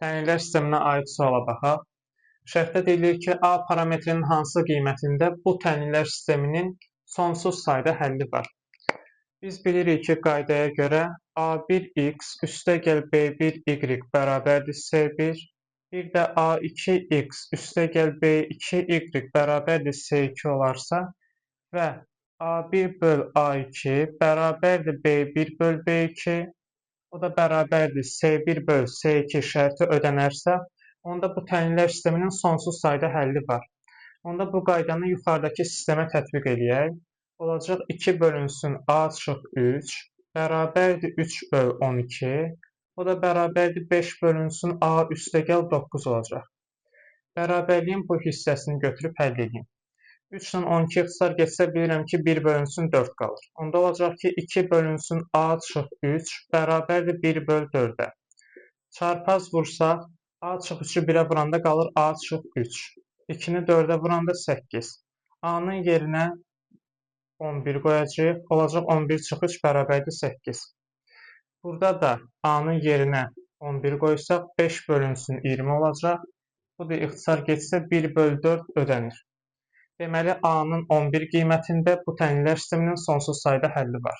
Tənliklər sisteminə aid suala baxaq. Şərtdə deyilir ki, A parametrinin hansı qiymətində bu tənliklər sisteminin sonsuz sayda həlli var. Biz bilirik ki, qaydaya görə A1x üstəgəl B1y bərabərdir C1, bir də A2x üstəgəl B2y bərabərdir C2 olarsa və A1 böl A2 bərabərdir B1 böl B2, o da bərabərdir C1 böl C2 şərti ödənərsə, onda bu tənliklər sisteminin sonsuz sayda həlli var. Onda bu qaydanı yuxarıdakı sistemə tətbiq eləyək. Olacaq 2 bölünsün A çıxı 3 bərabərdir 3 böl 12, o da bərabərdir 5 bölünsün A üstəgəl 9 olacaq. Bərabərliyin bu hissəsini götürüb həll edeyim. 3 ilə 12 ixtisar getsə bilirəm ki, 1 bölünsün 4 qalır. Onda olacaq ki, 2 bölünsün A çıxı 3 bərabərdir 1 böl 4-ə. Çarpaz vursaq, A çıxı 3-ü 1-ə vuranda qalır A çıxı 3. 2-ni 4-ə vuranda 8. A-nın yerinə 11 qoyacaq. Olacaq 11 çıxı 3 bərabərdir 8. Burada da A-nın yerinə 11 qoysaq 5 bölünsün 20 olacaq. Bu da ixtisar getsə 1 böl 4 ödənir. Deməli, A-nın 11 qiymətində bu tənliklər sisteminin sonsuz sayda həlli var.